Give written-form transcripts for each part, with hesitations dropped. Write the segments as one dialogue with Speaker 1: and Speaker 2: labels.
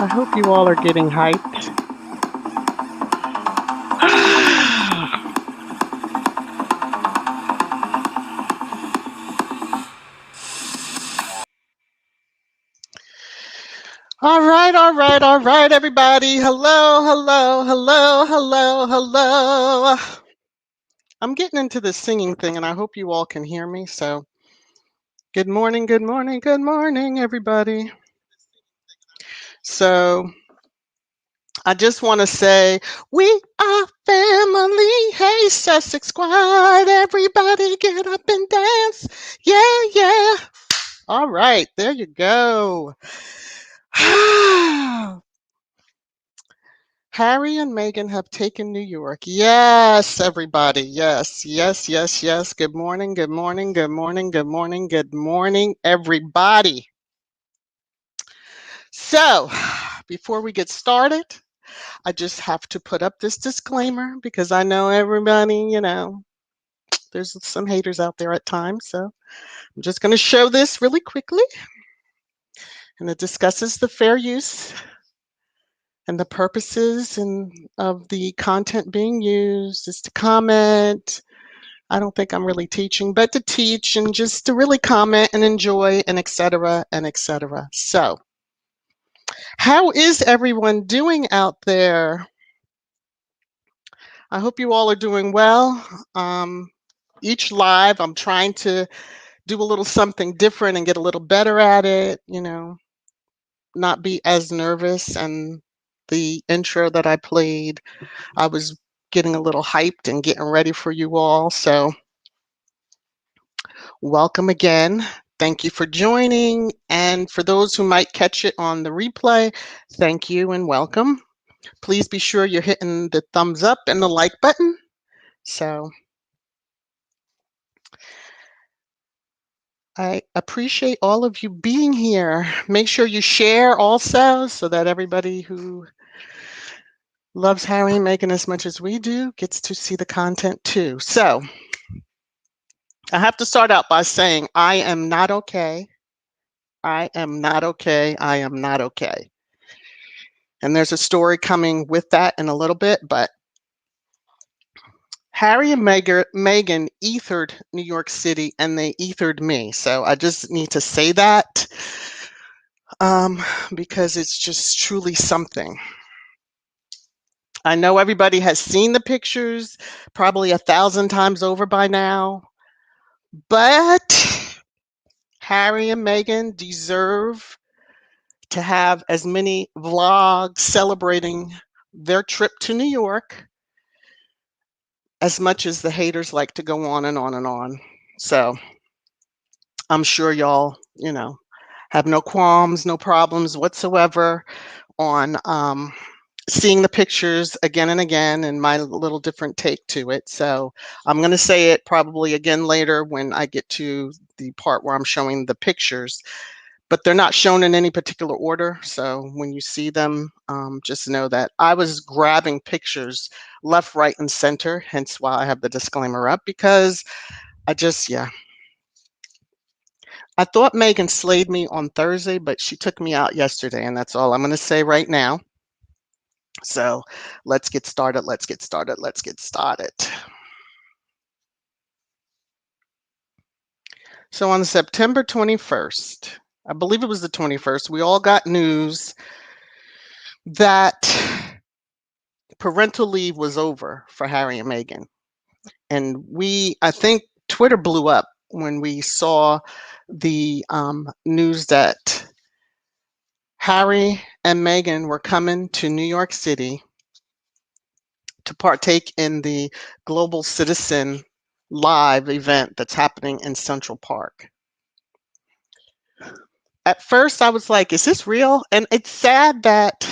Speaker 1: I hope you all are getting hyped. All right, everybody. Hello. I'm getting into the singing thing, and I hope you all can hear me. So, good morning, everybody. So, I just want to say, we are family. Hey, Sussex Squad. Everybody get up and dance. Yeah. All right, there you go. Harry and Meghan have taken New York. Yes, everybody. Yes. Good morning, everybody. So, before we get started, I just have to put up this disclaimer because I know everybody, there's some haters out there at times. So, I'm just going to show this really quickly. And it discusses the fair use and the purposes of the content being used is to comment. I don't think I'm really teaching, but to teach and just to really comment and enjoy and etc. and etc. So, how is everyone doing out there? I hope you all are doing well. Each live, I'm trying to do a little something different and get a little better at it, not be as nervous. And the intro that I played, I was getting a little hyped and getting ready for you all. So, welcome again. Thank you for joining. And for those who might catch it on the replay, thank you and welcome. Please be sure you're hitting the thumbs up and the like button. So, I appreciate all of you being here. Make sure you share also so that everybody who loves Harry and Meghan as much as we do gets to see the content too. So, I have to start out by saying I am not okay. I am not okay. And there's a story coming with that in a little bit, but Harry and Meghan ethered New York City and they ethered me. So I just need to say that because it's just truly something. I know everybody has seen the pictures probably 1,000 times over by now, but Harry and Meghan deserve to have as many vlogs celebrating their trip to New York as much as the haters like to go on and on and on. So I'm sure y'all, have no qualms, no problems whatsoever on seeing the pictures again and again and my little different take to it. So I'm going to say it probably again later when I get to the part where I'm showing the pictures, but they're not shown in any particular order. So when you see them, just know that I was grabbing pictures left, right, and center, hence why I have the disclaimer up, because I thought Meghan slayed me on Thursday, but she took me out yesterday, and that's all I'm going to say right now. So let's get started. So on September 21st, I believe it was the 21st, we all got news that parental leave was over for Harry and Meghan. And I think Twitter blew up when we saw the news that Harry and Meghan were coming to New York City to partake in the Global Citizen Live event that's happening in Central Park. At first, I was like, is this real? And it's sad that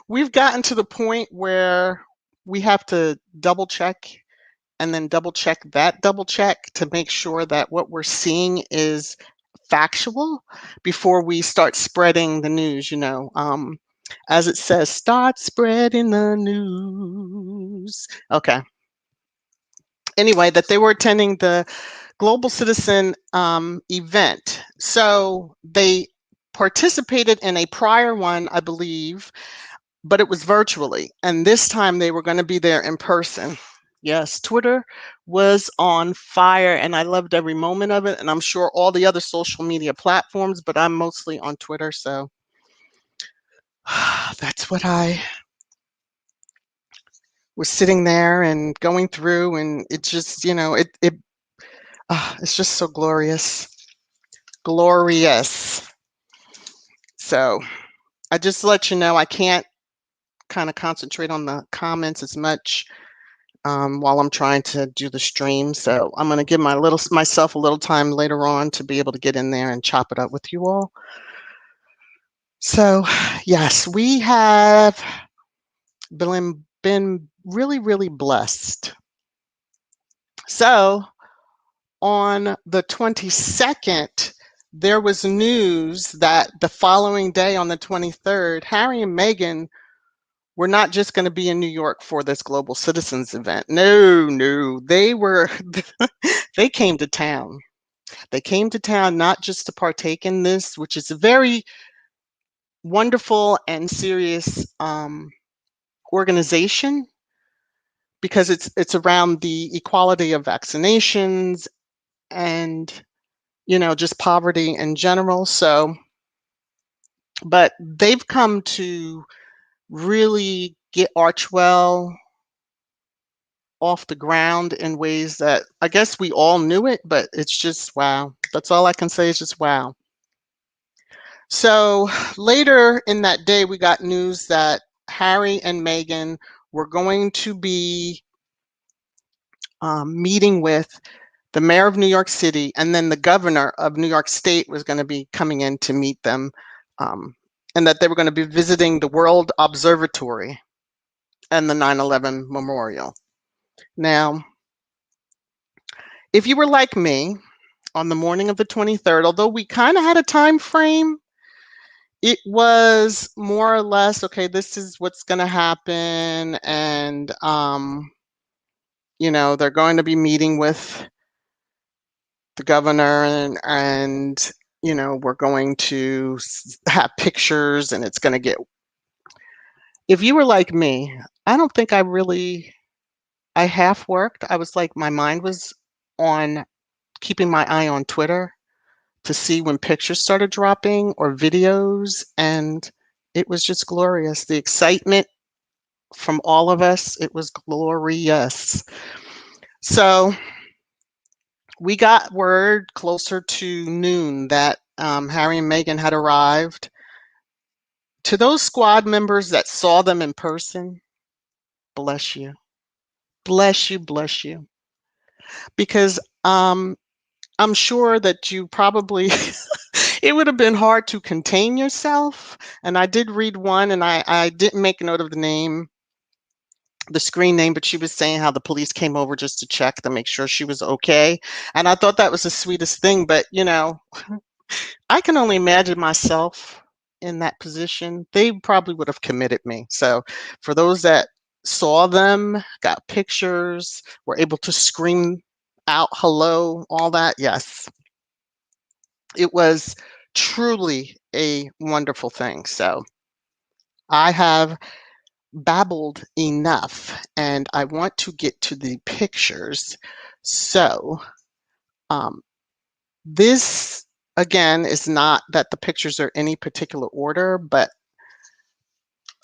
Speaker 1: we've gotten to the point where we have to double check and then double check to make sure that what we're seeing is factual before we start spreading the news, as it says, start spreading the news. Okay. Anyway, that they were attending the Global Citizen event. So they participated in a prior one, I believe, but it was virtually. And this time they were going to be there in person. Yes, Twitter was on fire and I loved every moment of it. And I'm sure all the other social media platforms, but I'm mostly on Twitter. So that's what I was sitting there and going through. And it just, it's just so glorious. Glorious. So I just let you know I can't kind of concentrate on the comments as much while I'm trying to do the stream. So I'm going to give myself a little time later on to be able to get in there and chop it up with you all. So yes, we have been really, really blessed. So on the 22nd, there was news that the following day on the 23rd, Harry and Meghan were not just going to be in New York for this Global Citizens event. No, they came to town. They came to town not just to partake in this, which is a very wonderful and serious organization, because it's around the equality of vaccinations and just poverty in general. So, but they've come to really get Archwell off the ground in ways that I guess we all knew it, but it's just wow. That's all I can say is just wow. So later in that day, we got news that Harry and Meghan were going to be meeting with the mayor of New York City, and then the governor of New York State was going to be coming in to meet them, and that they were going to be visiting the World Observatory and the 9/11 Memorial. Now, if you were like me, on the morning of the 23rd, although we kind of had a time frame, it was more or less, okay, this is what's going to happen. And, they're going to be meeting with the governor and we're going to have pictures and it's going to get, if you were like me, I don't think I half worked. I was like, my mind was on keeping my eye on Twitter to see when pictures started dropping or videos, and it was just glorious. The excitement from all of us, it was glorious. So we got word closer to noon that Harry and Meghan had arrived. To those squad members that saw them in person, bless you. Bless you, bless you. Because I'm sure that you probably it would have been hard to contain yourself. And I did read one, and I didn't make note of the screen name, but she was saying how the police came over just to check to make sure she was okay. And I thought that was the sweetest thing. But, I can only imagine myself in that position. They probably would have committed me. So for those that saw them, got pictures, were able to scream out hello, all that, yes. It was truly a wonderful thing. So I have babbled enough and I want to get to the pictures. So this, again, is not that the pictures are any particular order, but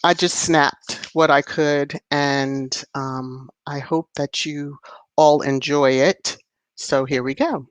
Speaker 1: I just snapped what I could, and I hope that you all enjoy it. So here we go.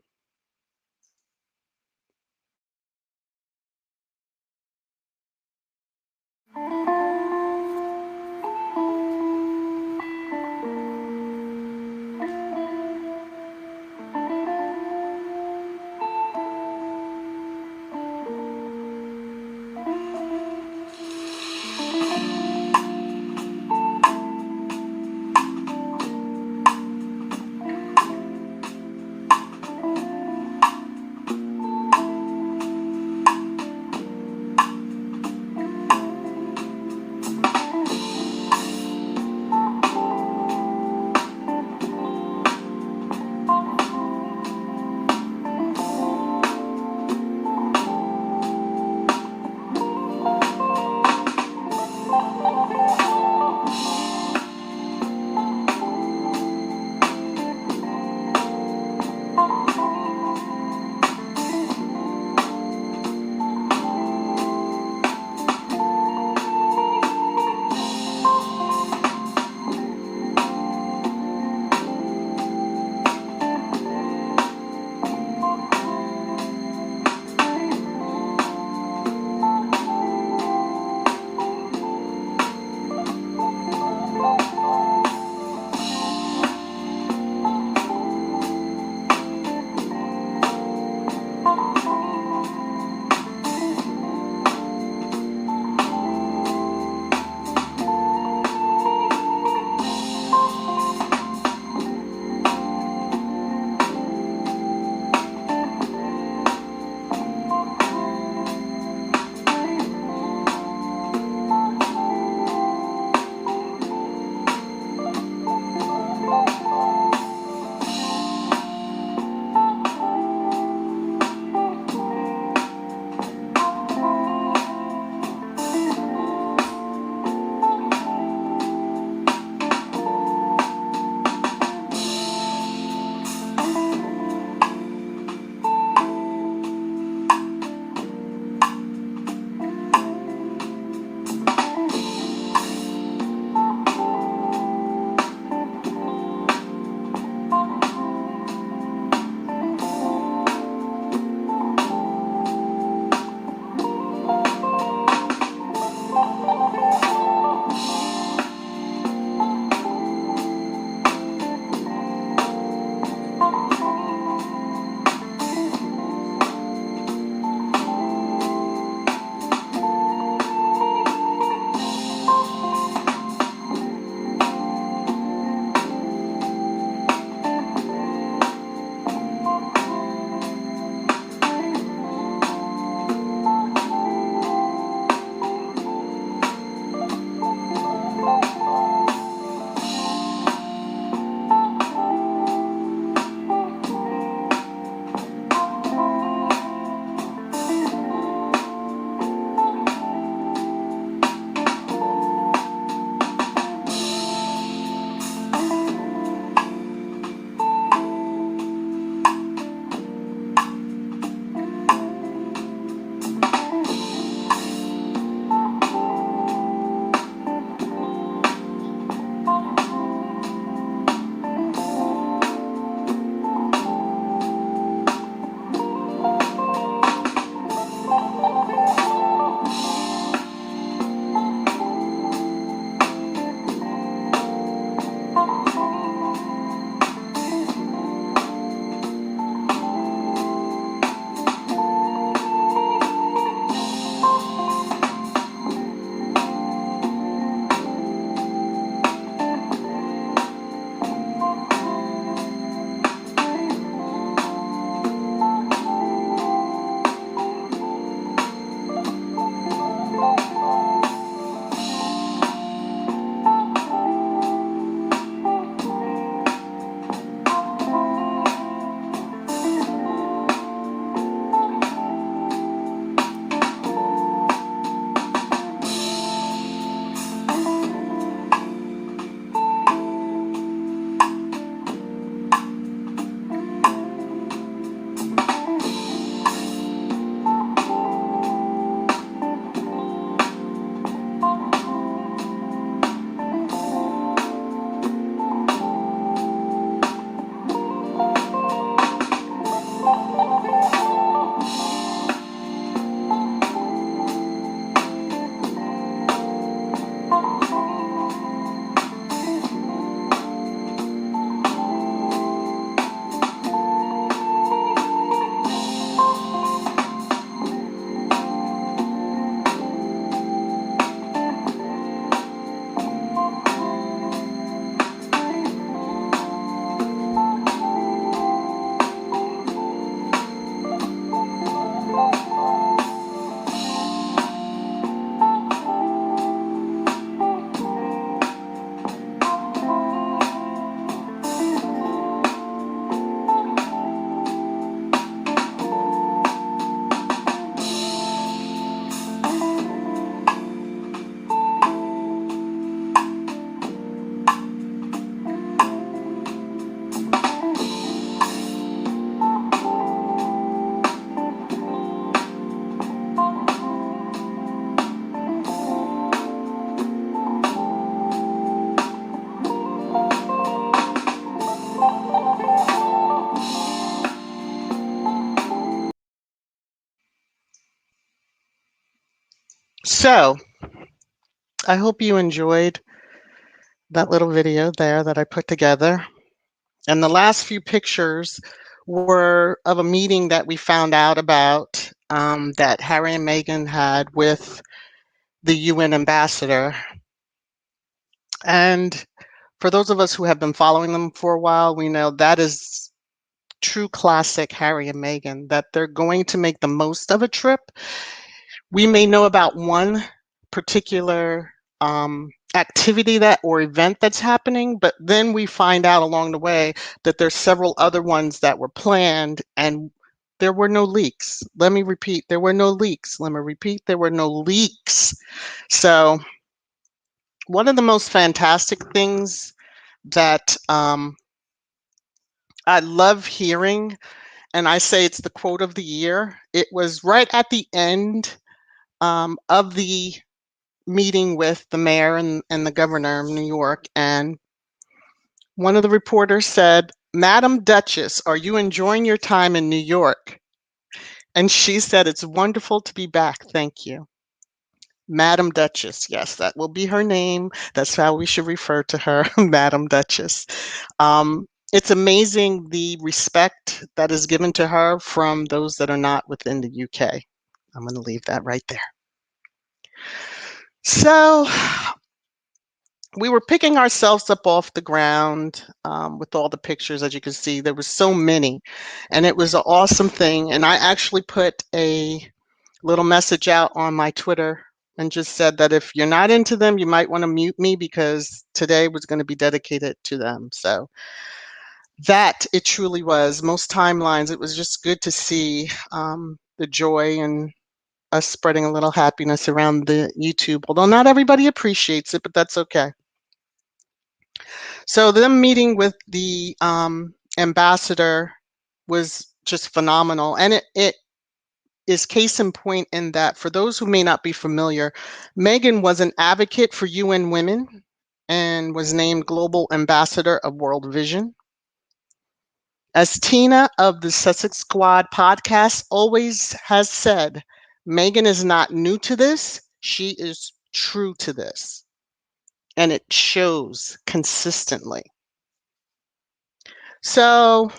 Speaker 1: So I hope you enjoyed that little video there that I put together. And the last few pictures were of a meeting that we found out about that Harry and Meghan had with the UN ambassador. And for those of us who have been following them for a while, we know that is true classic Harry and Meghan, that they're going to make the most of a trip. We may know about one particular activity that or event that's happening, but then we find out along the way that there's several other ones that were planned and there were no leaks. Let me repeat, there were no leaks. Let me repeat, there were no leaks. So one of the most fantastic things that I love hearing, and I say it's the quote of the year, it was right at the end of the meeting with the mayor and the governor of New York, and one of the reporters said, "Madam Duchess, are you enjoying your time in New York?" And she said, "It's wonderful to be back. Thank you." Madam Duchess. Yes, that will be her name. That's how we should refer to her, Madam Duchess. It's amazing the respect that is given to her from those that are not within the UK. I'm going to leave that right there. So we were picking ourselves up off the ground with all the pictures. As you can see, there were so many, and it was an awesome thing. And I actually put a little message out on my Twitter and just said that if you're not into them, you might want to mute me because today was going to be dedicated to them. So that it truly was. Most timelines, it was just good to see the joy and us spreading a little happiness around the YouTube, although not everybody appreciates it, but that's okay. So them meeting with the ambassador was just phenomenal. And it is case in point in that for those who may not be familiar, Meghan was an advocate for UN Women and was named Global Ambassador of World Vision. As Tina of the Sussex Squad podcast always has said, Meghan is not new to this. She is true to this. And it shows consistently. So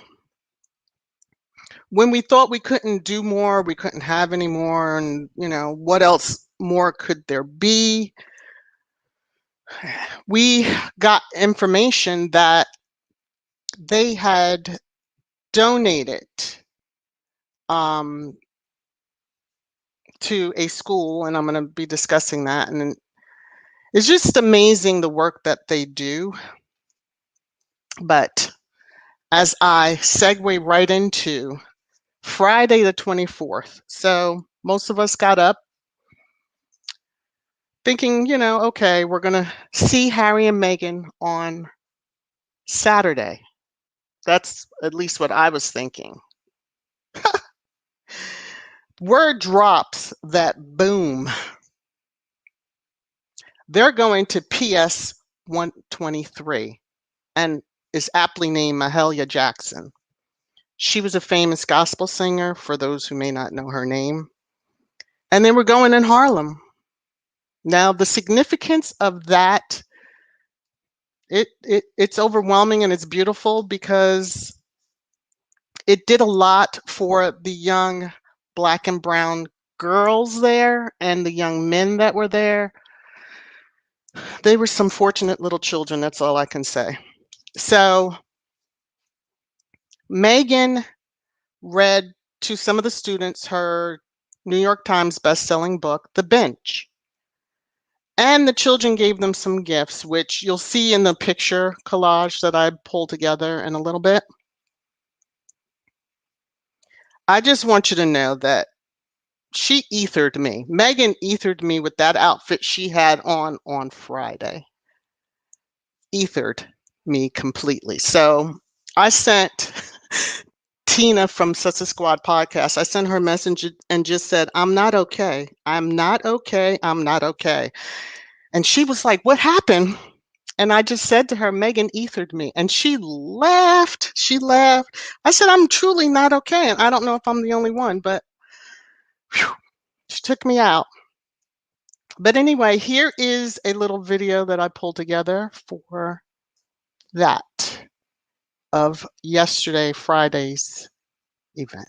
Speaker 1: when we thought we couldn't do more, we couldn't have any more, and what else more could there be? We got information that they had donated to a school, and I'm going to be discussing that. And it's just amazing the work that they do. But as I segue right into Friday the 24th, so most of us got up thinking, okay, we're going to see Harry and Meghan on Saturday. That's at least what I was thinking. Word drops that boom, they're going to PS 123 and is aptly named Mahalia Jackson. She was a famous gospel singer, for those who may not know her name. And they were going in Harlem. Now, the significance of that, it's overwhelming and it's beautiful because it did a lot for the young Black and brown girls there and the young men that were there. They were some fortunate little children, that's all I can say. So Meghan read to some of the students her New York Times best-selling book, The Bench. And the children gave them some gifts, which you'll see in the picture collage that I pulled together in a little bit. I just want you to know that she ethered me. Meghan ethered me with that outfit she had on Friday. Ethered me completely. So I sent Tina from Sussex Squad podcast, I sent her a message and just said, "I'm not okay. I'm not okay. I'm not okay." And she was like, "What happened?" And I just said to her, "Meghan ethered me." And she laughed. She laughed. I said, "I'm truly not okay. And I don't know if I'm the only one, but whew, she took me out. But anyway, here is a little video that I pulled together for that of yesterday, Friday's event.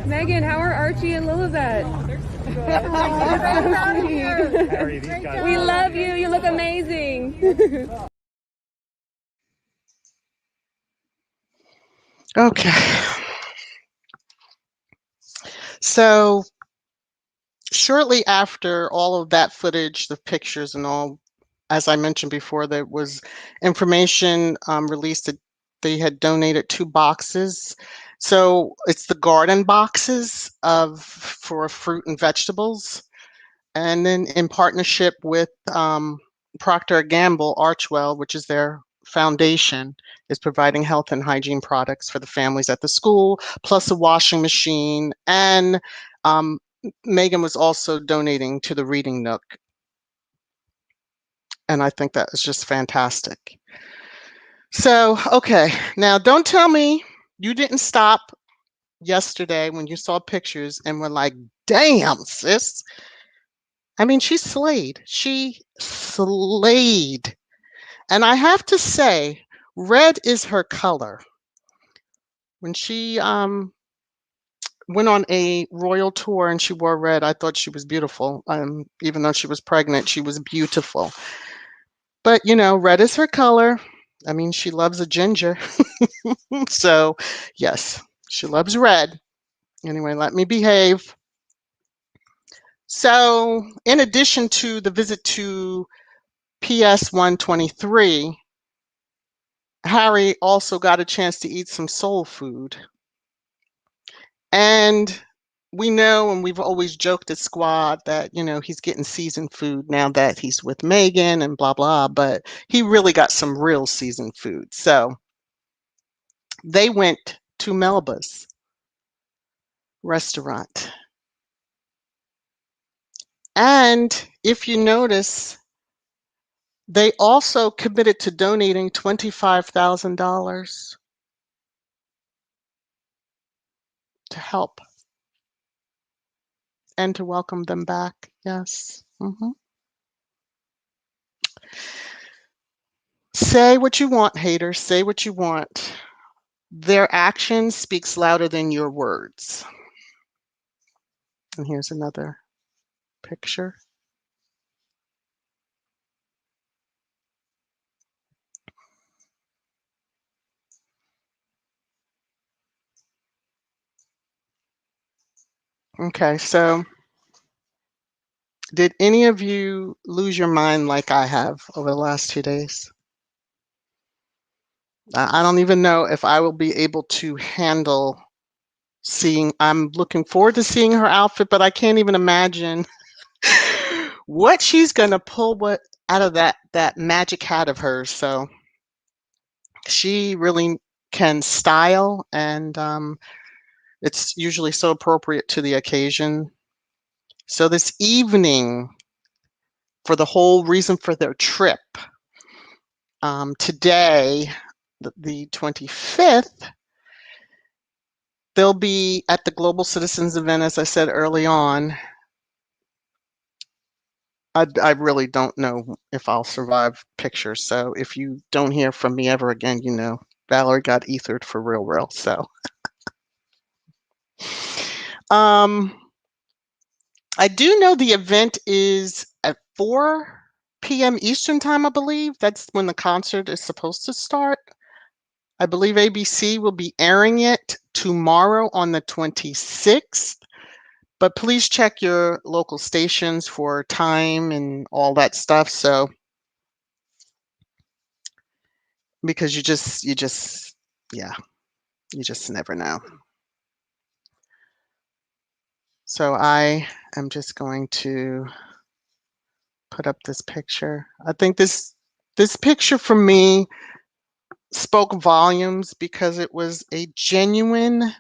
Speaker 2: Megan, how are Archie and Lilibet? So sweet.
Speaker 3: Harry, these guys
Speaker 2: We love you. You look amazing.
Speaker 1: Okay. So shortly after all of that footage, the pictures and all, as I mentioned before, there was information released that they had donated 2 boxes. So it's the garden boxes for fruit and vegetables. And then in partnership with Procter & Gamble, Archwell, which is their foundation, is providing health and hygiene products for the families at the school, plus a washing machine. And Megan was also donating to the Reading Nook. And I think that was just fantastic. So, okay, now don't tell me you didn't stop yesterday when you saw pictures and were like, damn, sis. I mean, she slayed. She slayed. And I have to say, red is her color. When she went on a royal tour and she wore red, I thought she was beautiful. Even though she was pregnant, she was beautiful. But, you know, red is her color. I mean, she loves a ginger. So, yes, she loves red. Anyway, let me behave. So, in addition to the visit to PS 123, Harry also got a chance to eat some soul food. And we know, and we've always joked at Squad that, you know, he's getting seasoned food now that he's with Meghan and blah, blah, but he really got some real seasoned food. So they went to Melba's restaurant. And if you notice, they also committed to donating $25,000 to help and to welcome them back. Yes. Say what you want, haters. Say what you want. Their action speaks louder than your words. And here's another picture. Okay, so did any of you lose your mind like I have over the last 2 days? I don't even know if I will be able to handle seeing. I'm looking forward to seeing her outfit, but I can't even imagine what she's gonna pull out of that magic hat of hers. So she really can style, and it's usually so appropriate to the occasion. So this evening, for the whole reason for their trip, today, the 25th, they'll be at the Global Citizens event, as I said early on. I really don't know if I'll survive pictures. So if you don't hear from me ever again, you know, Valerie got ethered for real. So I do know the event is at 4 p.m. Eastern time, I believe. That's when the concert is supposed to start. I believe ABC will be airing it tomorrow on the 26th. But please check your local stations for time and all that stuff. So, because you just never know. So I am just going to put up this picture. I think this picture for me spoke volumes because it was a genuine,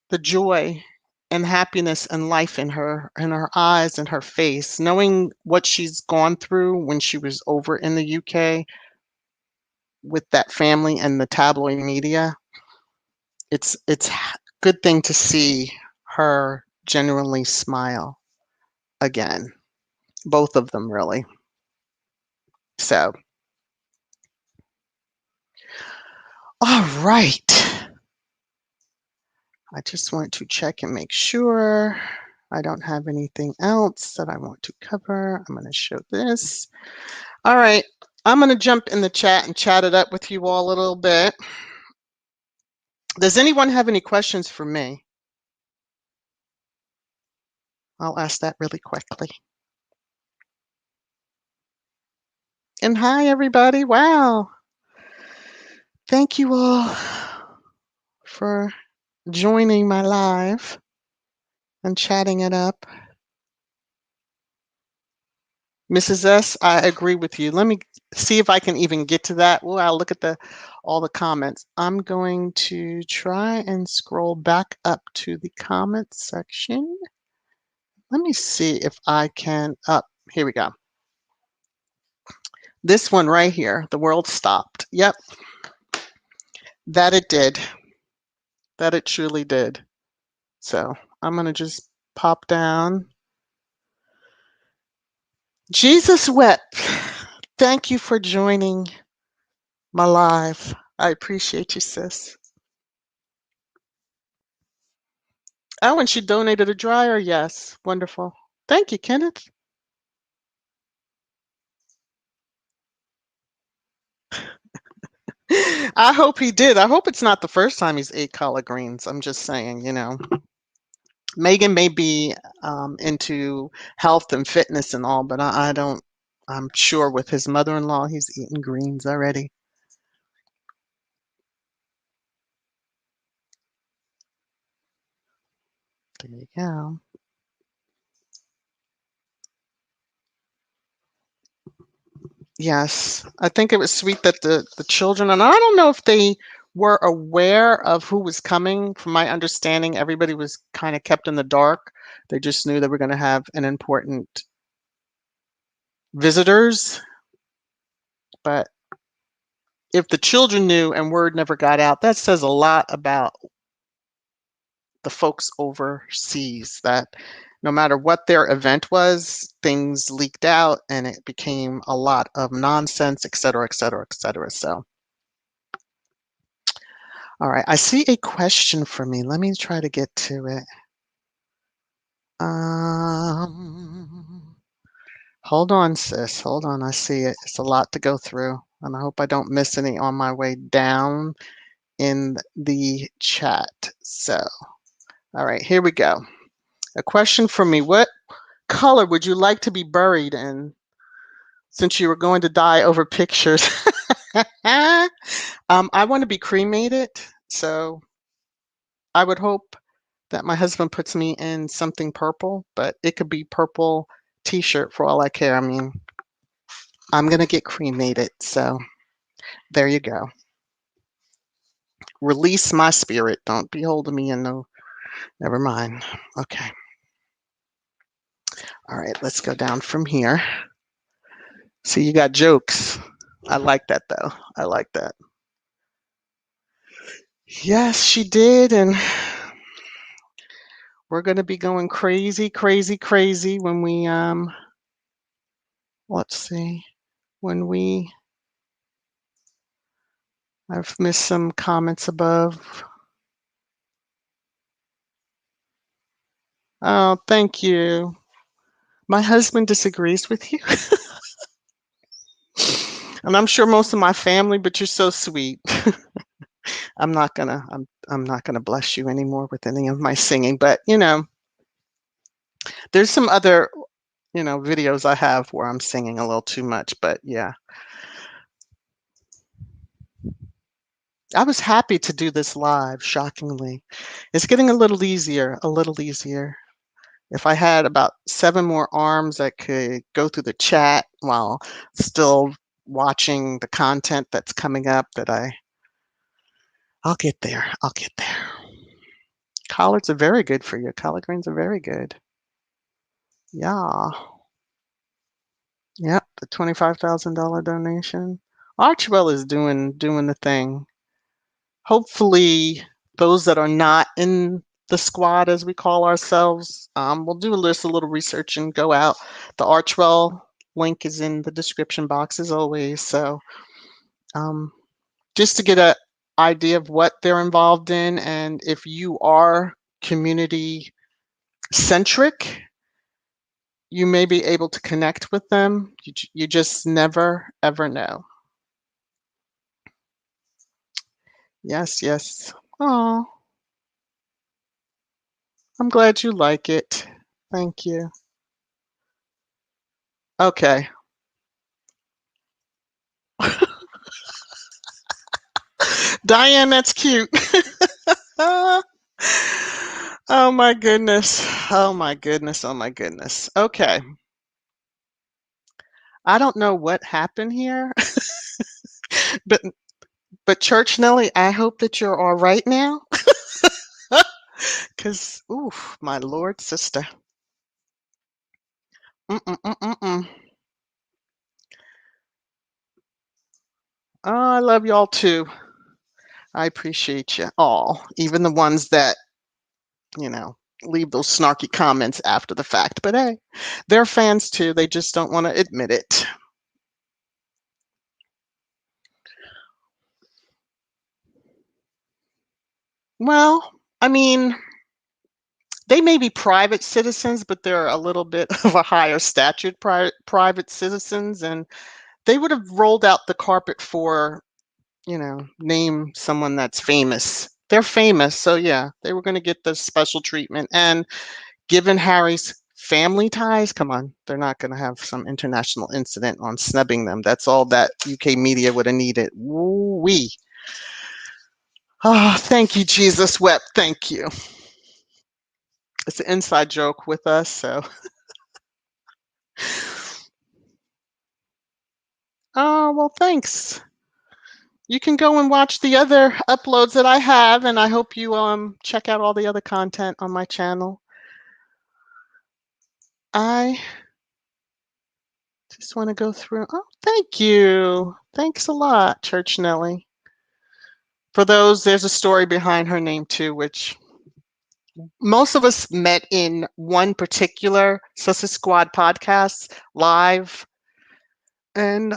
Speaker 1: the joy and happiness and life in her eyes and her face, knowing what she's gone through when she was over in the UK with that family and the tabloid media. It's a good thing to see her genuinely smile again. Both of them, really. So, all right. I just want to check and make sure I don't have anything else that I want to cover. I'm going to show this. All right. I'm going to jump in the chat and chat it up with you all a little bit. Does anyone have any questions for me? I'll ask that really quickly. And hi, everybody. Wow. Thank you all for joining my live and chatting it up. Mrs. S, I agree with you. Let me see if I can even get to that. Well, I'll look at all the comments. I'm going to try and scroll back up to the comments section. Let me see if I can. Here we go. This one right here, the world stopped. Yep, that it did. That it truly did. So I'm going to just pop down. Jesus wept. Thank you for joining my live. I appreciate you, sis. Oh, and she donated a dryer. Yes, wonderful. Thank you, Kenneth. I hope he did. I hope it's not the first time he's ate collard greens. I'm just saying, you know. Meghan may be into health and fitness and all, but I don't. I'm sure with his mother-in-law, he's eating greens already. There you go. Yes, I think it was sweet that the children, and I don't know if they were aware of who was coming. From my understanding, everybody was kind of kept in the dark. They just knew they were going to have an important visitors. But if the children knew and word never got out, that says a lot about the folks overseas, that no matter what their event was, things leaked out and it became a lot of nonsense, et cetera, et cetera, et cetera. So, all right, I see a question for me. Let me try to get to it. Hold on, sis. Hold on. I see it. It's a lot to go through, and I hope I don't miss any on my way down in the chat. So, all right, here we go. A question for me. What color would you like to be buried in, since you were going to die over pictures? I want to be cremated, so I would hope that my husband puts me in something purple, but it could be purple t-shirt for all I care. I mean, I'm going to get cremated, so there you go. Release my spirit. Don't be holding me in no. Never mind. Okay. All right, let's go down from here. See, you got jokes. I like that, though. I like that. Yes, she did, and we're going to be going crazy, crazy, crazy when we, let's see, when we, I've missed some comments above. Oh, thank you. My husband disagrees with you. And I'm sure most of my family, but you're so sweet. I'm not gonna bless you anymore with any of my singing, but there's some other, videos I have where I'm singing a little too much, but yeah. I was happy to do this live, shockingly. It's getting a little easier, a little easier. If I had about 7 more arms that could go through the chat while still watching the content that's coming up, I'll get there. I'll get there. Collards are very good for you. Collard greens are very good. Yeah. Yep, the $25,000 donation. Archwell is doing the thing. Hopefully, those that are not in the squad, as we call ourselves, we'll do a little research and go out. The Archwell link is in the description box as always. So, just to get an idea of what they're involved in, and if you are community centric, you may be able to connect with them. You just never, ever know. Yes, yes. Oh, I'm glad you like it. Thank you. Okay. Diane, that's cute. Oh my goodness. Oh my goodness. Oh my goodness. Okay. I don't know what happened here, but Church Nelly, I hope that you're all right now. Cause oof, my Lord, sister. Mm-mm-mm-mm-mm. Oh, I love y'all too. I appreciate you all, even the ones that, leave those snarky comments after the fact. But hey, they're fans too. They just don't want to admit it. Well, I mean, they may be private citizens, but they're a little bit of a higher statured private citizens, and they would have rolled out the carpet for, name someone that's famous. They're famous, so yeah, they were going to get the special treatment. And given Harry's family ties, come on, they're not going to have some international incident on snubbing them. That's all that UK media would have needed. Woo-wee. Oh, thank you, Jesus wept. Thank you. It's an inside joke with us, so. Oh, well, thanks. You can go and watch the other uploads that I have, and I hope you check out all the other content on my channel. I just want to go through. Oh, thank you. Thanks a lot, Church Nelly. For those, there's a story behind her name too, which most of us met in one particular Sussex Squad podcast live, and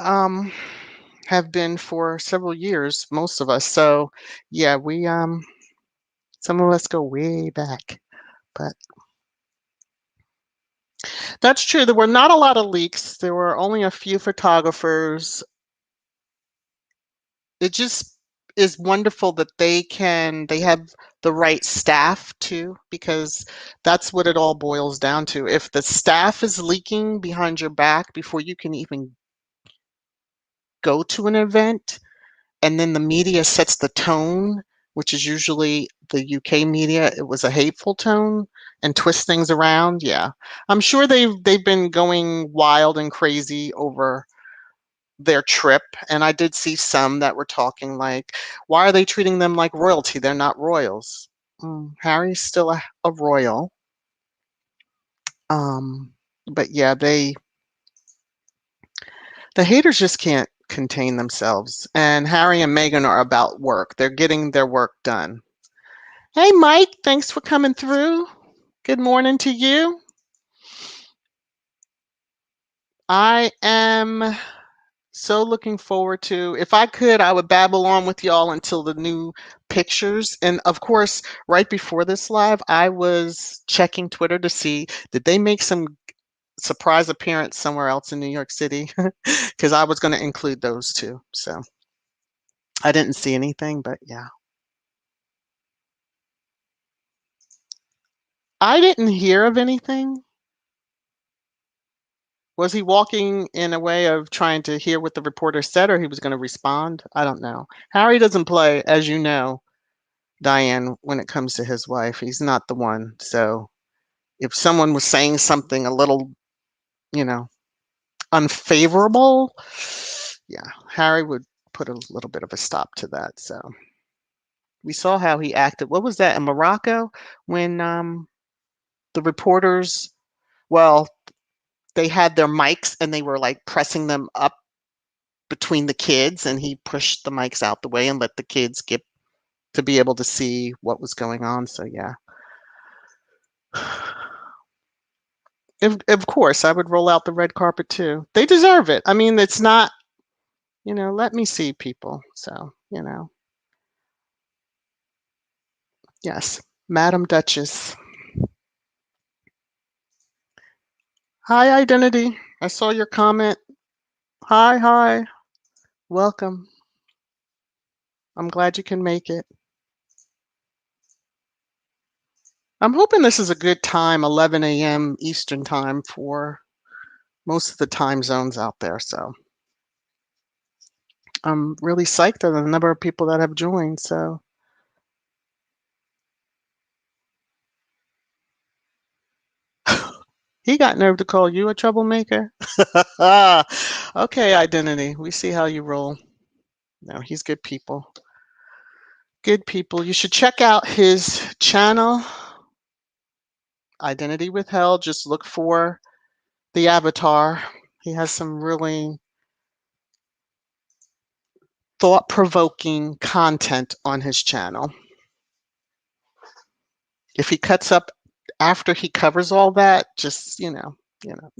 Speaker 1: have been for several years, most of us. So yeah, we some of us go way back, but that's true. There were not a lot of leaks. There were only a few photographers. It just is wonderful that they have the right staff too, because that's what it all boils down to. If the staff is leaking behind your back before you can even go to an event, and then the media sets the tone, which is usually the UK media, it was a hateful tone and twist things around. Yeah. I'm sure they've been going wild and crazy over their trip, and I did see some that were talking like, why are they treating them like royalty? They're not royals. Harry's still a royal. Um, but yeah, the haters just can't contain themselves. And Harry and Meghan are about work. They're getting their work done. Hey, Mike, thanks for coming through. Good morning to you. I am so looking forward to, if I could, I would babble on with y'all until the new pictures. And of course, right before this live, I was checking Twitter to see, did they make some surprise appearance somewhere else in New York City? Because I was going to include those too. So I didn't see anything, but yeah. I didn't hear of anything. Was he walking in a way of trying to hear what the reporter said, or he was going to respond? I don't know. Harry doesn't play, as you know, Diane, when it comes to his wife. He's not the one. So if someone was saying something a little, you know, unfavorable, yeah, Harry would put a little bit of a stop to that. So we saw how he acted. What was that in Morocco when the reporters, well, they had their mics and they were like pressing them up between the kids, and he pushed the mics out the way and let the kids get to be able to see what was going on. So yeah. Of course, I would roll out the red carpet too. They deserve it. I mean, it's not, let me see people. So, yes. Madam Duchess. Hi, Identity. I saw your comment. Hi, hi. Welcome. I'm glad you can make it. I'm hoping this is a good time, 11 a.m. Eastern time for most of the time zones out there. So I'm really psyched at the number of people that have joined. So he got nerve to call you a troublemaker. Okay, Identity. We see how you roll. No, he's good people. Good people. You should check out his channel, Identity Withheld. Just look for the avatar. He has some really thought-provoking content on his channel. If he cuts up after he covers all that, just, you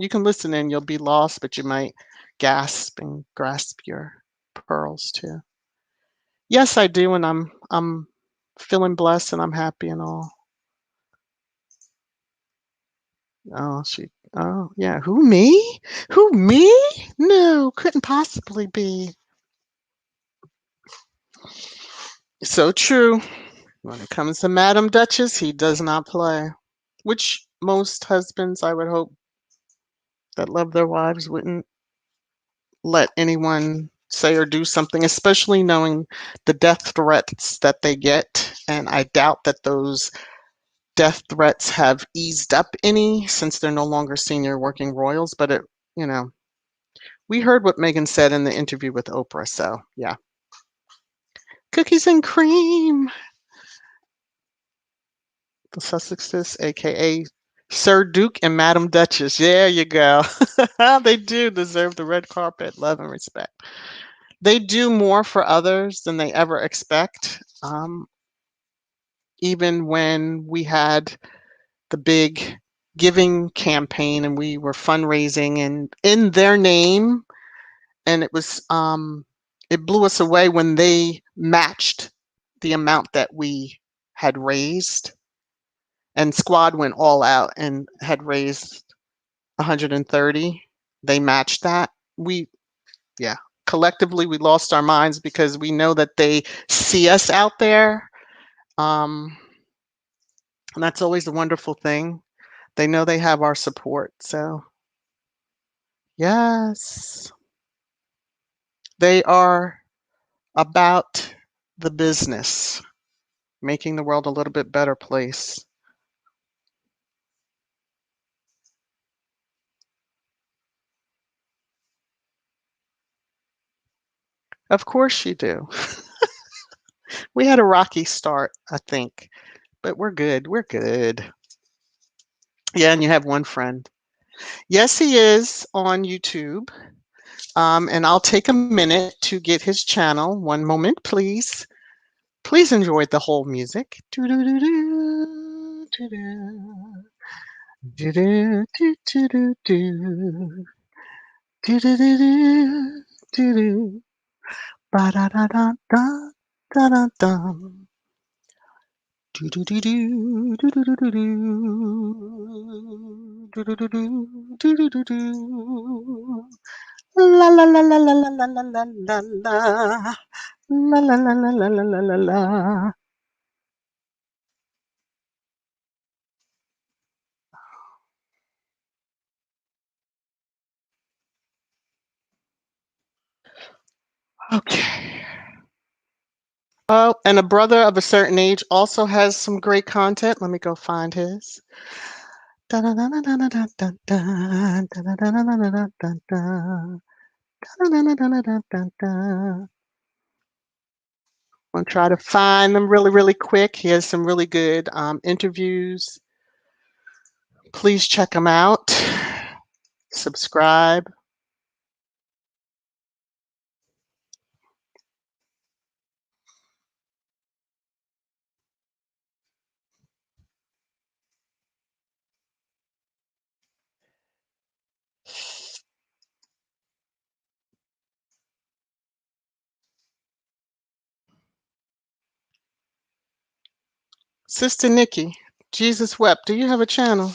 Speaker 1: can listen in, you'll be lost, but you might gasp and grasp your pearls too. Yes, I do, and I'm feeling blessed and I'm happy and all. Oh yeah, who, me? Who, me? No, couldn't possibly be. So true. When it comes to Madam Duchess, he does not play. Which most husbands, I would hope, that love their wives wouldn't let anyone say or do something, especially knowing the death threats that they get. And I doubt that those death threats have eased up any since they're no longer senior working royals. But we heard what Meghan said in the interview with Oprah. So yeah. Cookies and cream. The Sussexes, aka Sir Duke and Madam Duchess. There you go. They do deserve the red carpet, love and respect. They do more for others than they ever expect. even when we had the big giving campaign and we were fundraising and in their name, and it blew us away when they matched the amount that we had raised, and Squad went all out and had raised 130. They matched that. Yeah, collectively we lost our minds because we know that they see us out there. And that's always a wonderful thing. They know they have our support. So, yes, they are about the business, making the world a little bit better place. Of course you do. We had a rocky start, I think, but we're good. We're good. Yeah, and you have one friend. Yes, he is on YouTube. And I'll take a minute to get his channel. One moment, please. Please enjoy the whole music. Do-do-do-do, do-do. Do-do-do-do-do-do. Do-do-do-do, do-do. Ba-da-da-da-da, da-da-dum. Do-do-do-do, do-do-do-do-do. Do-do-do-do, do-do-do-do. La la la la la la la la la la la. La la la la la la la la la. Okay. Oh, and a brother of a certain age also has some great content. Let me go find his. I'm gonna try to find them really, really quick. He has some really good interviews. Please check them out. Subscribe. Sister Nikki, Jesus Wept. Do you have a channel?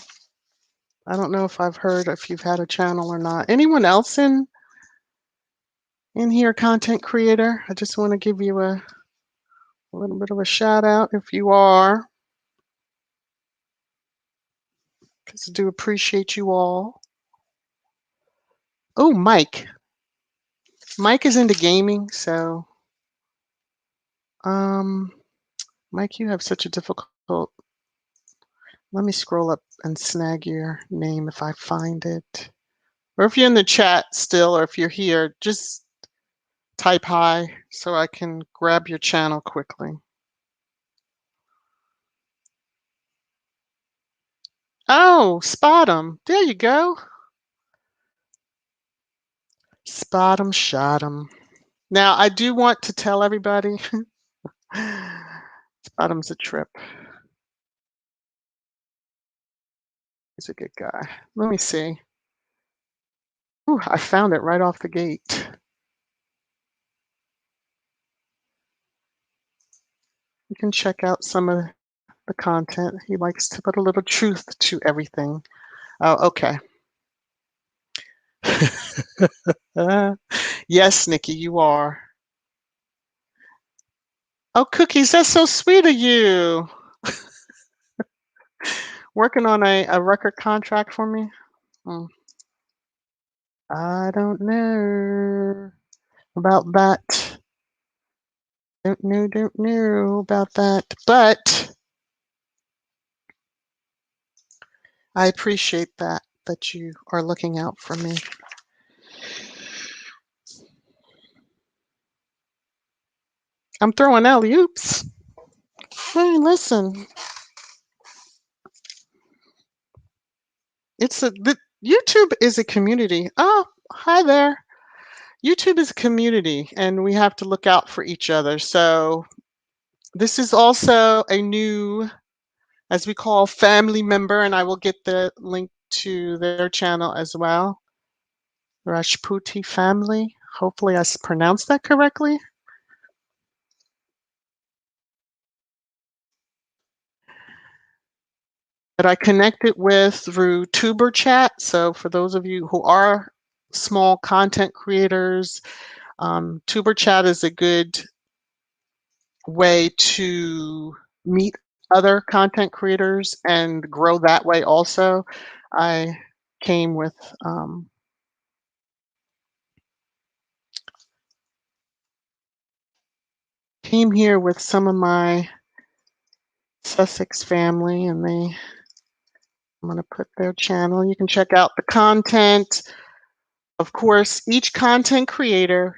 Speaker 1: I don't know if I've heard if you've had a channel or not. Anyone else in here, content creator? I just want to give you a little bit of a shout out if you are, because I do appreciate you all. Oh, Mike. Mike is into gaming, so Mike, you have such a difficult. Let me scroll up and snag your name if I find it. Or if you're in the chat still, or if you're here, just type hi so I can grab your channel quickly. Oh, spot 'em. There you go. Spot 'em, shot 'em. Now, I do want to tell everybody, spot 'em's a trip. He's a good guy. Let me see. Ooh, I found it right off the gate. You can check out some of the content. He likes to put a little truth to everything. Oh, okay. Yes, Nikki, you are. Oh, Cookies, that's so sweet of you. Working on a record contract for me? I don't know about that. Don't know about that. But I appreciate that you are looking out for me. I'm throwing alley-oops. Hey, listen. YouTube is a community. Oh, hi there. YouTube is a community, and we have to look out for each other. So This is also a new, as we call, family member, and I will get the link to their channel as well. Rashputi family. Hopefully I pronounced that correctly. That I connected with through Tuber Chat. So for those of you who are small content creators, Tuber Chat is a good way to meet other content creators and grow that way also. I came with came here with some of my Sussex family, and I'm going to put their channel. You can check out the content. Of course, each content creator,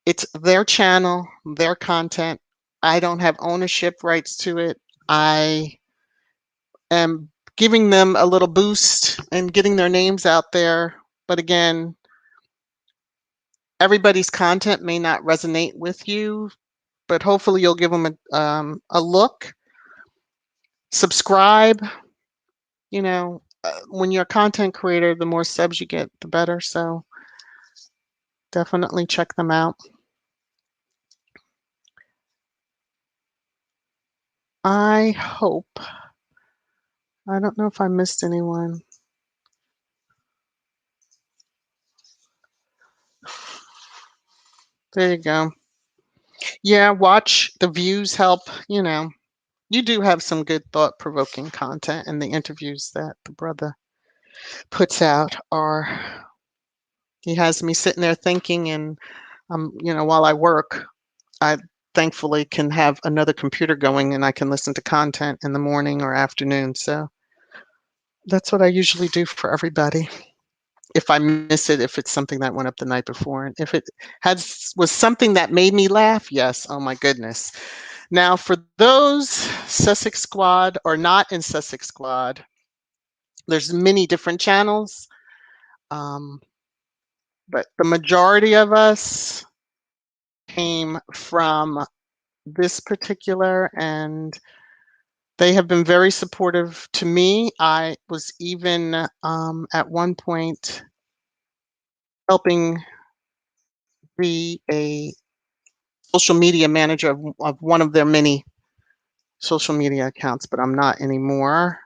Speaker 1: it's their channel, their content. I don't have ownership rights to it. I am giving them a little boost and getting their names out there. But again, everybody's content may not resonate with you, but hopefully you'll give them a look. Subscribe. You know, when you're a content creator, the more subs you get, the better. So definitely check them out. I hope. I don't know if I missed anyone. There you go. Yeah, watch. The views help. You know, you do have some good thought-provoking content, and the interviews that the brother puts out are. He has me sitting there thinking, and you know, while I work, I thankfully can have another computer going, and I can listen to content in the morning or afternoon. So that's what I usually do for everybody. If I miss it, if it's something that went up the night before, and if it was something that made me laugh, yes, oh my goodness. Now, for those Sussex Squad or not in Sussex Squad, there's many different channels, but the majority of us came from this particular, and they have been very supportive to me. I was even at one point helping be a social media manager of one of their many social media accounts, but I'm not anymore.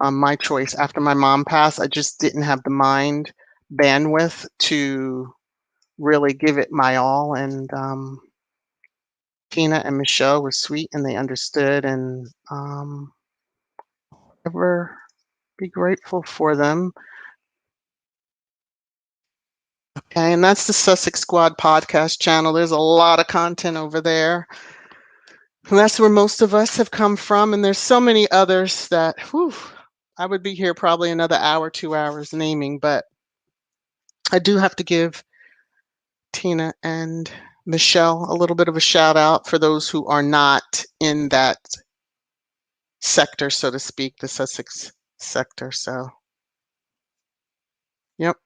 Speaker 1: My choice after my mom passed, I just didn't have the mind bandwidth to really give it my all. And Tina and Michelle were sweet, and they understood, and ever be grateful for them. Okay, and that's the Sussex Squad podcast channel. There's a lot of content over there. And that's where most of us have come from. And there's so many others that, whew, I would be here probably another hour, 2 hours naming, but I do have to give Tina and Michelle a little bit of a shout out for those who are not in that sector, so to speak, the Sussex sector. So, yep.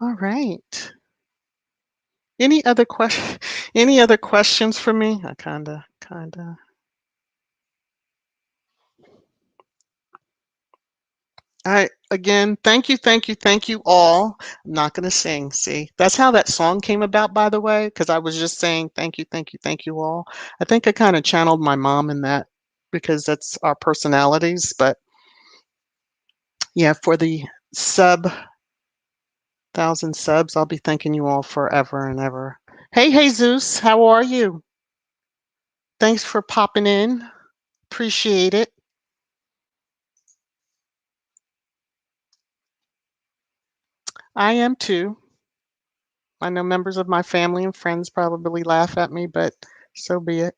Speaker 1: All right. Any other question? Any other questions for me? I kinda. Again, thank you all. I'm not gonna sing. See, that's how that song came about, by the way, because I was just saying thank you all. I think I kind of channeled my mom in that because that's our personalities. But yeah, for the 1,000 subs, I'll be thanking you all forever and ever. Hey, Jesus, how are you? Thanks for popping in. Appreciate it. I am too. I know members of my family and friends probably laugh at me, but so be it.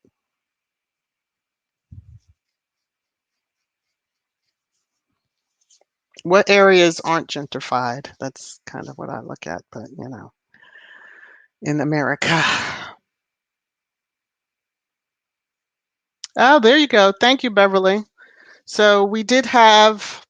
Speaker 1: What areas aren't gentrified? That's kind of what I look at, but you know, in America. Oh, there you go. Thank you, Beverly. So we did have,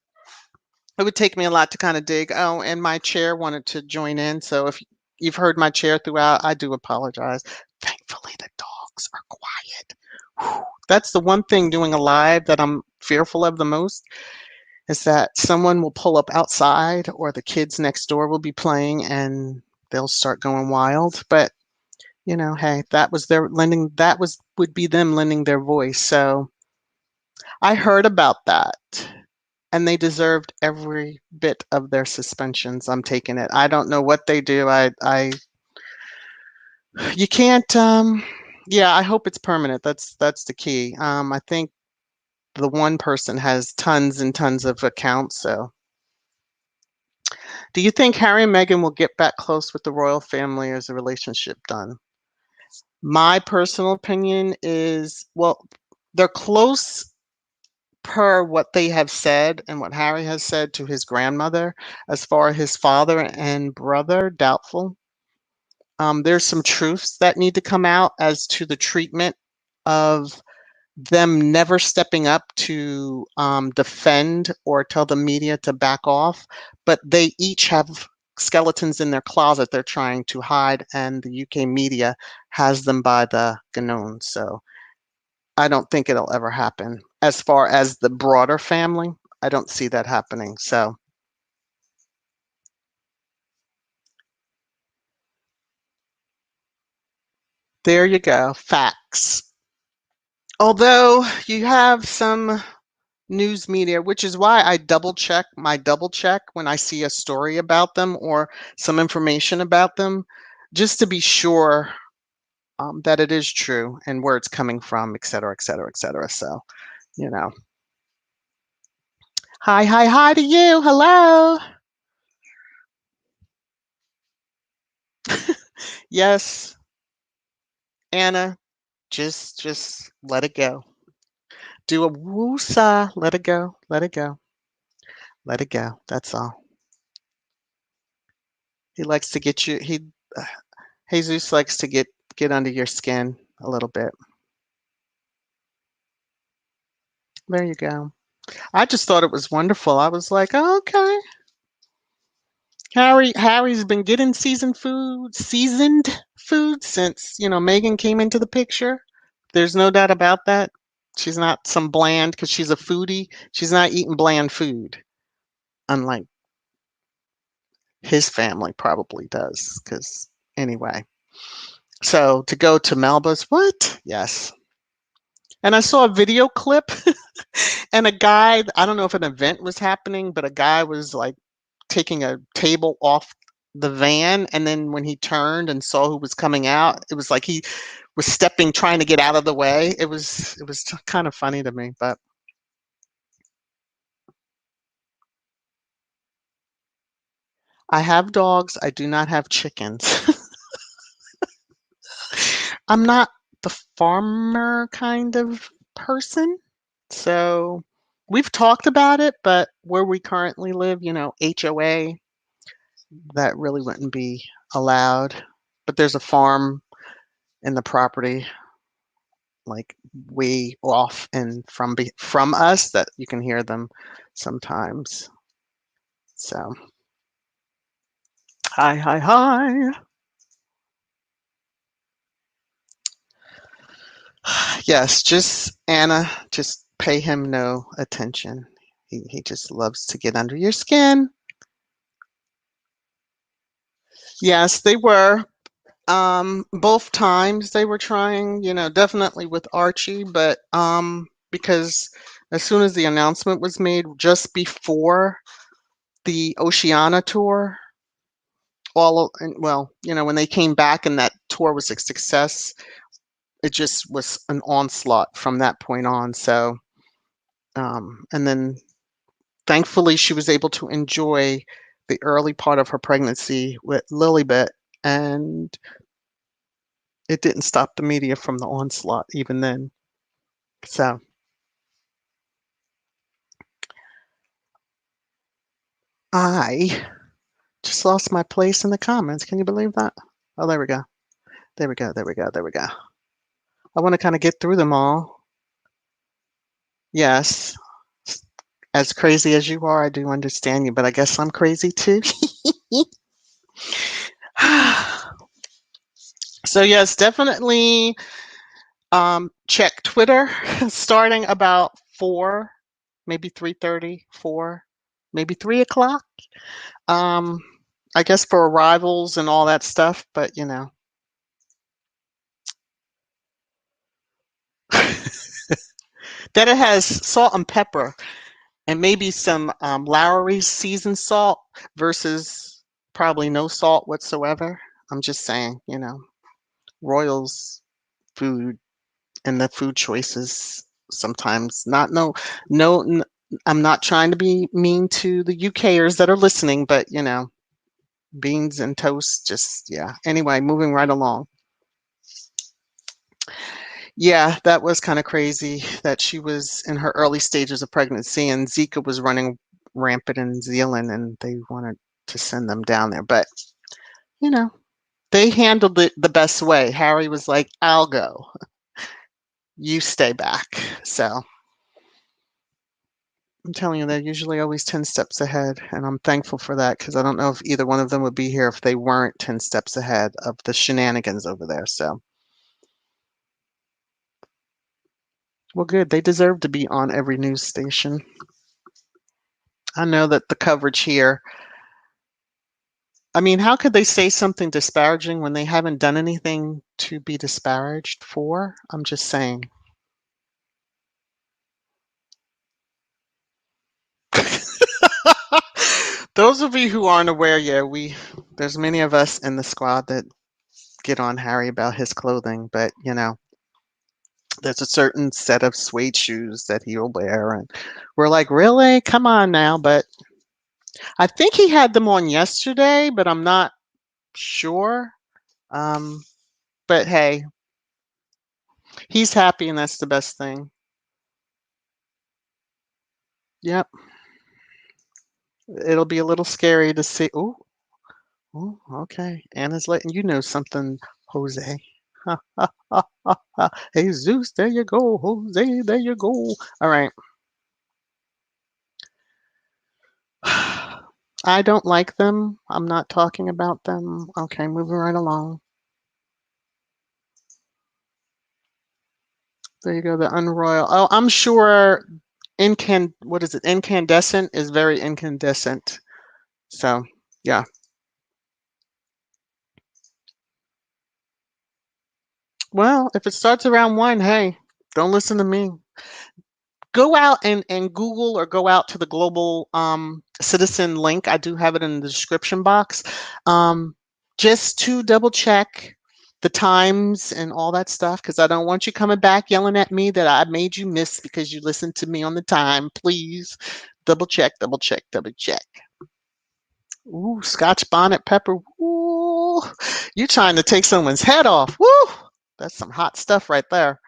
Speaker 1: it would take me a lot to kind of dig. Oh, and my chair wanted to join in. So if you've heard my chair throughout, I do apologize. Thankfully, the dogs are quiet. Whew. That's the one thing doing a live that I'm fearful of the most is that someone will pull up outside or the kids next door will be playing and they'll start going wild. But hey, that was their lending, that was would be them lending their voice. So I heard about that and they deserved every bit of their suspensions. I'm taking it. I don't know what they do. You can't, yeah, I hope it's permanent. That's the key. I think the one person has tons and tons of accounts. So do you think Harry and Meghan will get back close with the royal family or is the relationship done? My personal opinion is, well, they're close per what they have said and what Harry has said to his grandmother. As far as his father and brother, doubtful. There's some truths that need to come out as to the treatment of them never stepping up to defend or tell the media to back off, but they each have skeletons in their closet they're trying to hide, and the UK media has them by the ganoon. So I don't think it'll ever happen. As far as the broader family, I don't see that happening. So there you go, facts. Although you have some news media, which is why I double check when I see a story about them or some information about them, just to be sure that it is true and where it's coming from, et cetera, et cetera, et cetera. So, you know, hi to you. Hello. Yes, Anna, just let it go. Do a woosah. Let it go. Let it go. Let it go. That's all. He likes to get you. Jesus likes to get under your skin a little bit. There you go. I just thought it was wonderful. I was like, oh, okay. Harry's been getting seasoned food since, Meghan came into the picture. There's no doubt about that. She's not some bland because she's a foodie. She's not eating bland food, unlike his family probably does. Because anyway, so to go to Melba's, what? Yes. And I saw a video clip and a guy, I don't know if an event was happening, but a guy was like taking a table off the van, and then when he turned and saw who was coming out, it was like he was stepping trying to get out of the way. It was kind of funny to me. But I have dogs, I do not have chickens. I'm not the farmer kind of person, so we've talked about it, but where we currently live, HOA, that really wouldn't be allowed. But there's a farm in the property, like way off and from us, that you can hear them sometimes. So hi. Yes, just Anna, just pay him no attention. He just loves to get under your skin. Yes, they were. Both times they were trying, definitely with Archie, but because as soon as the announcement was made just before the Oceania tour, well, when they came back and that tour was a success, it just was an onslaught from that point on. So, and then thankfully she was able to enjoy the early part of her pregnancy with Lilibet, and it didn't stop the media from the onslaught even then. So I just lost my place in the comments. Can you believe that? Oh, there we go. There we go. I want to kind of get through them all. Yes. As crazy as you are, I do understand you, but I guess I'm crazy too. So yes, definitely check Twitter starting about 4, maybe 3:30, 4, maybe 3 o'clock. Um, I guess for arrivals and all that stuff, but that it has salt and pepper and maybe some Lowry's seasoned salt versus probably no salt whatsoever. I'm just saying, Royals food and the food choices sometimes not no n- I'm not trying to be mean to the UKers that are listening, but beans and toast, just yeah. Anyway, moving right along. Yeah, that was kind of crazy that she was in her early stages of pregnancy and Zika was running rampant in Zealand and they wanted to send them down there. But, you know, they handled it the best way. Harry was like, I'll go. You stay back. So I'm telling you, they're usually always 10 steps ahead. And I'm thankful for that because I don't know if either one of them would be here if they weren't 10 steps ahead of the shenanigans over there. So, well, good. They deserve to be on every news station. I know that the coverage here, I mean, how could they say something disparaging when they haven't done anything to be disparaged for? I'm just saying. Those of you who aren't aware, yeah, there's many of us in the squad that get on Harry about his clothing, but there's a certain set of suede shoes that he'll wear, and we're like, really? Come on now. But I think he had them on yesterday, but I'm not sure. Um, but hey, he's happy, and that's the best thing. Yep. It'll be a little scary to see. Oh, oh, okay. Anna's letting you know something, Jose. Ha, ha, ha, ha, ha. Hey, Zeus, there you go. Jose, there you go. All right. I don't like them. I'm not talking about them. Okay, moving right along. There you go, the unroyal. Oh, I'm sure what is it? Incandescent is very incandescent. So, yeah. Well, if it starts around 1, hey, don't listen to me. Go out and Google or go out to the Global Citizen link. I do have it in the description box. Just to double check the times and all that stuff, because I don't want you coming back yelling at me that I made you miss because you listened to me on the time. Please double check, double check, double check. Ooh, Scotch bonnet pepper. Ooh, you're trying to take someone's head off. Woo, that's some hot stuff right there.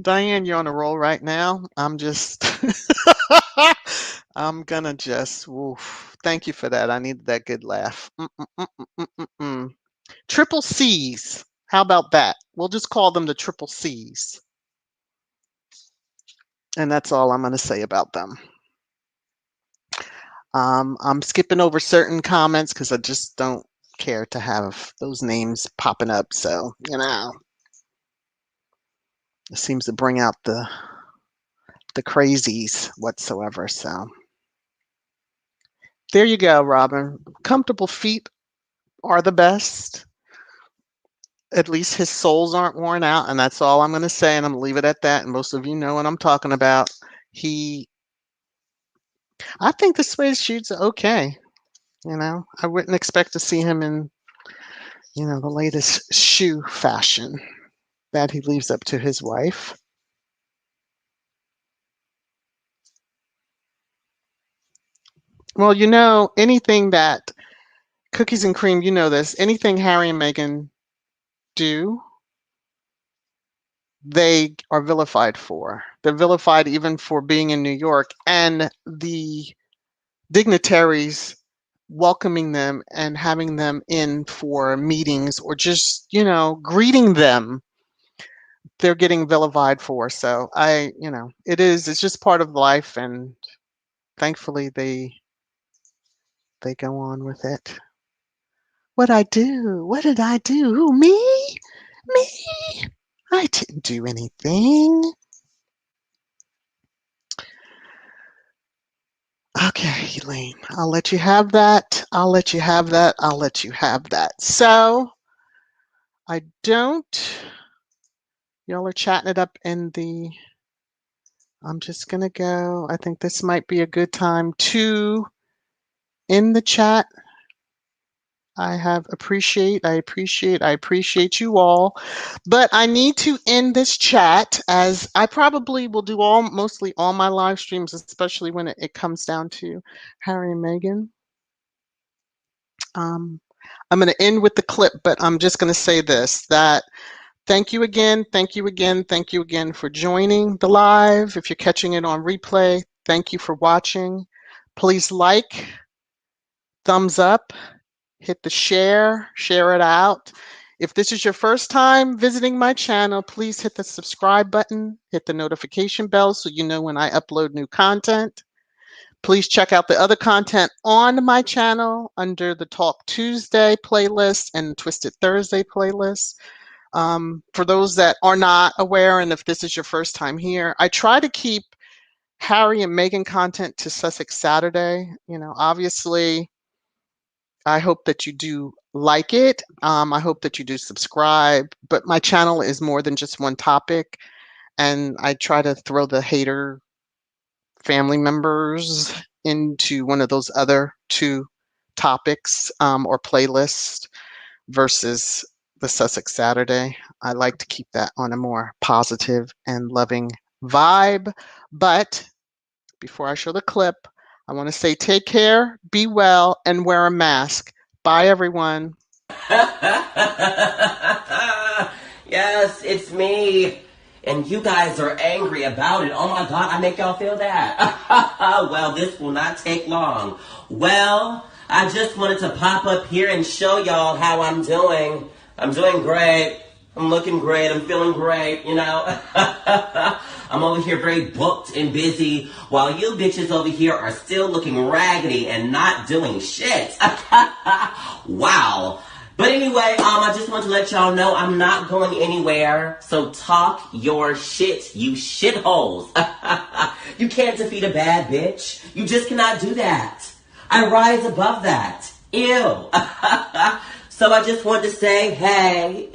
Speaker 1: Diane, you're on a roll right now. I'm just, I'm gonna just, woof. Thank you for that. I needed that good laugh. Mm. Triple C's. How about that? We'll just call them the triple C's. And that's all I'm gonna say about them. I'm skipping over certain comments because I just don't care to have those names popping up. So, it seems to bring out the crazies whatsoever. So there you go, Robin. Comfortable feet are the best. At least his soles aren't worn out, and that's all I'm going to say, and I'm going to leave it at that. And most of you know what I'm talking about. I think the suede shoes are okay. I wouldn't expect to see him in, the latest shoe fashion that he leaves up to his wife. Well, anything that cookies and cream, this, anything Harry and Meghan do, they are vilified for. They're vilified even for being in New York. And the dignitaries welcoming them and having them in for meetings or just, greeting them, they're getting vilified for. So it's just part of life, and thankfully they go on with it. What I do? What did I do? Who, me? Me? I didn't do anything. Okay, Elaine, I'll let you have that. I'll let you have that. I'll let you have that. So I don't, y'all are chatting it up I'm just going to go. I think this might be a good time to end the chat. I appreciate you all, but I need to end this chat, as I probably will do mostly all my live streams, especially when it comes down to Harry and Meghan. I'm going to end with the clip, but I'm just going to say this, that thank you again for joining the live. If you're catching it on replay, thank you for watching. Please like, thumbs up, hit the share it out. If this is your first time visiting my channel, please hit the subscribe button, hit the notification bell so you know when I upload new content. Please check out the other content on my channel under the Talk Tuesday playlist and Twisted Thursday playlist. For those that are not aware, and if this is your first time here, I try to keep Harry and Meghan content to Sussex Saturday. Obviously, I hope that you do like it. I hope that you do subscribe, but my channel is more than just one topic, and I try to throw the hater family members into one of those other two topics or playlists versus the Sussex Saturday. I like to keep that on a more positive and loving vibe. But before I show the clip, I want to say take care, be well, and wear a mask. Bye, everyone.
Speaker 3: Yes, it's me. And you guys are angry about it. Oh my God, I make y'all feel that. Well, this will not take long. Well, I just wanted to pop up here and show y'all how I'm doing. I'm doing great. I'm looking great. I'm feeling great, I'm over here very booked and busy while you bitches over here are still looking raggedy and not doing shit. Wow. But anyway, I just want to let y'all know I'm not going anywhere. So talk your shit, you shitholes. You can't defeat a bad bitch. You just cannot do that. I rise above that. Ew. So I just want to say, hey,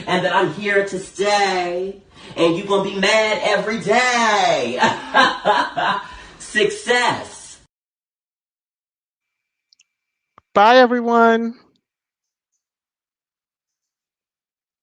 Speaker 3: and that I'm here to stay, and you're going to be mad every day. Success.
Speaker 1: Bye, everyone.